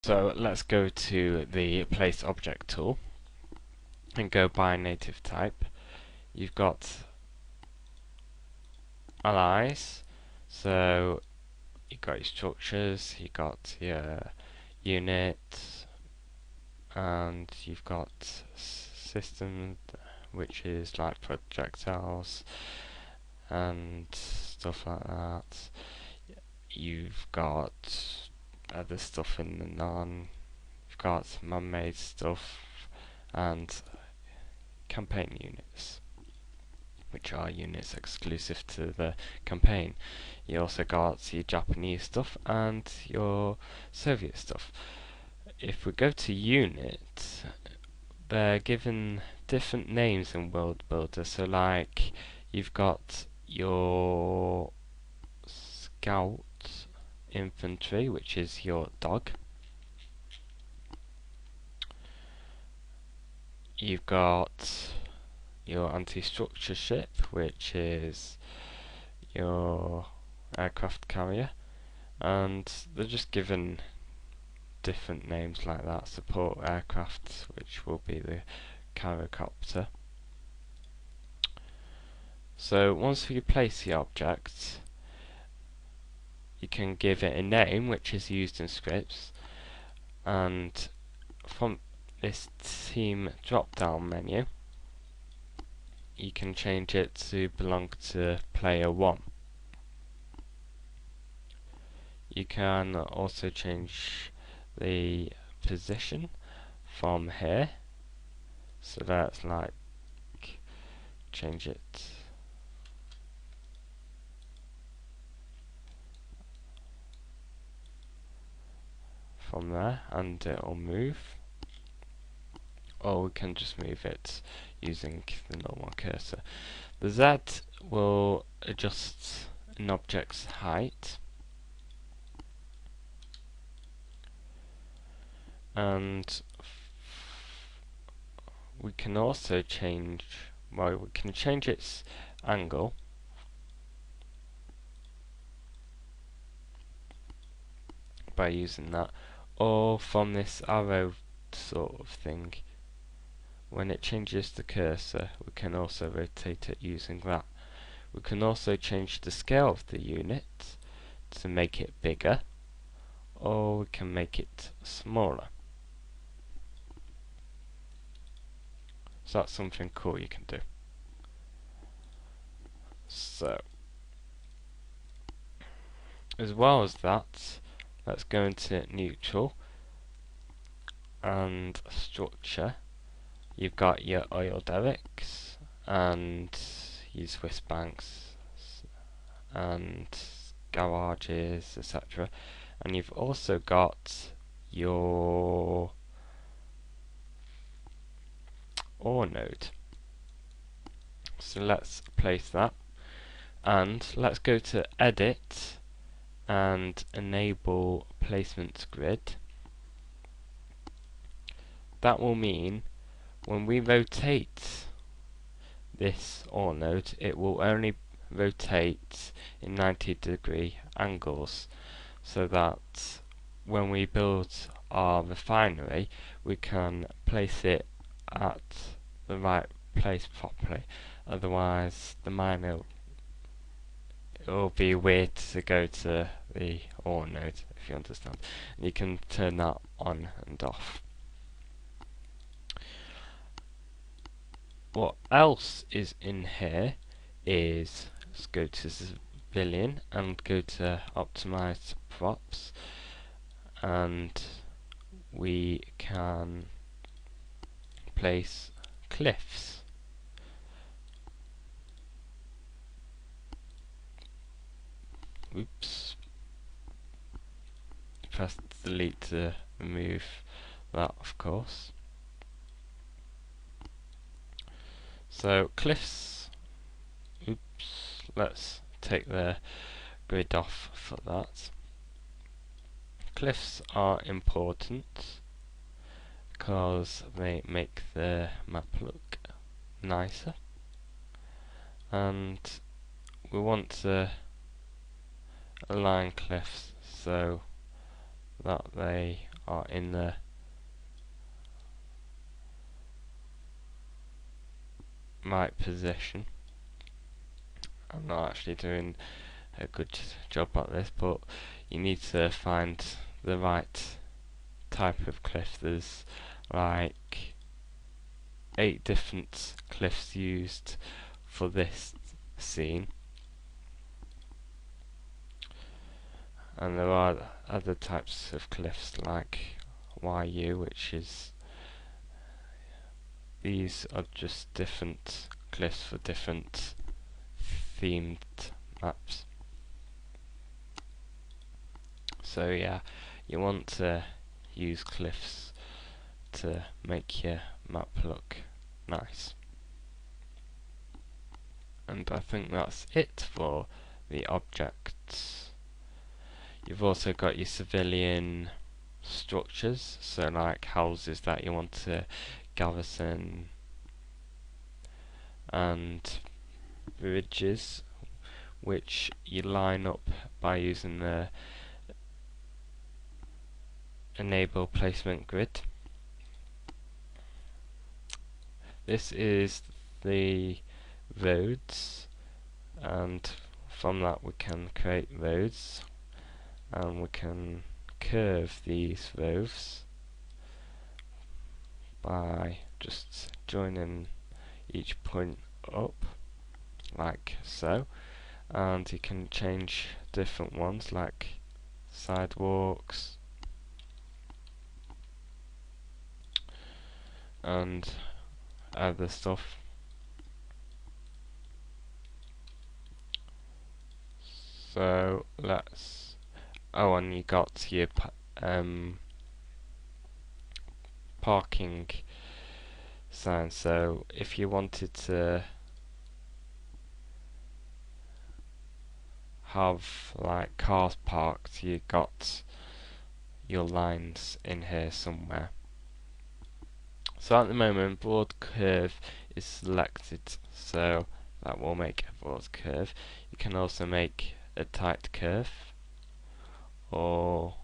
So let's go to the place object tool and go by native type. You've got allies, so you've got your structures, you've got your unit, and you've got system, which is like projectiles and stuff like that. You've got other stuff in the non. You've got man-made stuff and campaign units, which are units exclusive to the campaign. You also got your Japanese stuff and your Soviet stuff. If we go to unit, they're given different names in World Builder. So like you've got your scout infantry, which is your dog. You've got your anti-structure ship, which is your aircraft carrier, and they're just given different names like that. Support aircraft, which will be the gyrocopter. So once you place the object, you can give it a name, which is used in scripts, and from this team drop-down menu, you can change it to belong to player 1. You can also change the position from here, so that's like change it from there and it will move, or we can just move it using the normal cursor. The Z will adjust an object's height, and we can also change, well, we can change its angle by using that, or from this arrow sort of thing. When it changes the cursor, we can also rotate it using that. We can also change the scale of the unit to make it bigger, or we can make it smaller. So that's something cool you can do. So, as well as that, let's go into neutral and structure. You've got your oil derricks and your Swiss banks and garages, etc. And you've also got your ore node. So let's place that, and let's go to edit and enable placement grid. That will mean when we rotate this ore node, it will only rotate in 90-degree angles, so that when we build our refinery, we can place it at the right place properly. Otherwise, the miner, it will be weird to go to the ore node, if you understand. And you can turn that on and off. What else is in here is, let's go to civilian and go to optimize props, and we can place cliffs. Oops. Press delete to remove that, of course. So cliffs, oops, let's take the grid off for that. Cliffs are important because they make the map look nicer, and we want to align cliffs so that they are in the right position. I'm not actually doing a good job at this, but you need to find the right type of cliff. There's like 8 different cliffs used for this scene, and there are other types of cliffs like YU, which is, these are just different cliffs for different themed maps. So yeah, you want to use cliffs to make your map look nice. And I think that's it for the objects. You've also got your civilian structures, so like houses that you want to garrison, and bridges which you line up by using the enable placement grid. This is the roads, and from that we can create roads, and we can curve these roads by just joining each point up like so, and you can change different ones like sidewalks and other stuff. So let's, oh, and you got your parking sign. So if you wanted to have like cars parked, you got your lines in here somewhere. So at the moment broad curve is selected, so that will make a broad curve. You can also make a tight curve or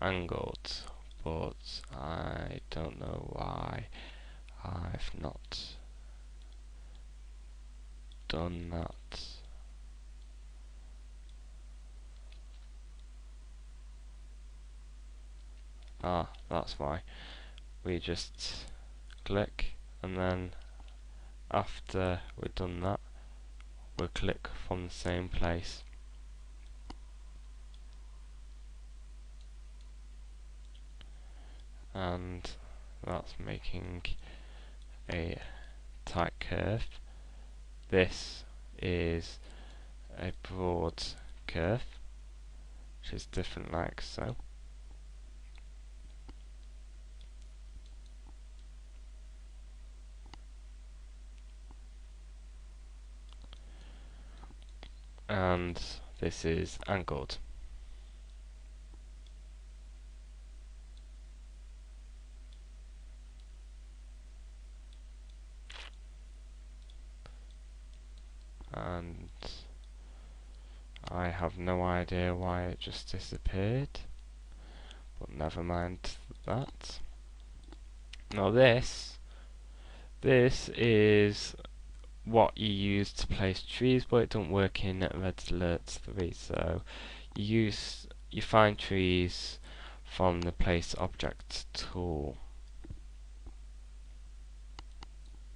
angled, but I don't know why I've not done that. Ah, that's why. We just click, and then after we've done that, we'll click from the same place. And that's making a tight curve. This is a broad curve, which is different like so. And this is angled. And I have no idea why it just disappeared, but never mind that. Now this is what you use to place trees, but it don't work in Red Alert 3. So you find trees from the place object tool.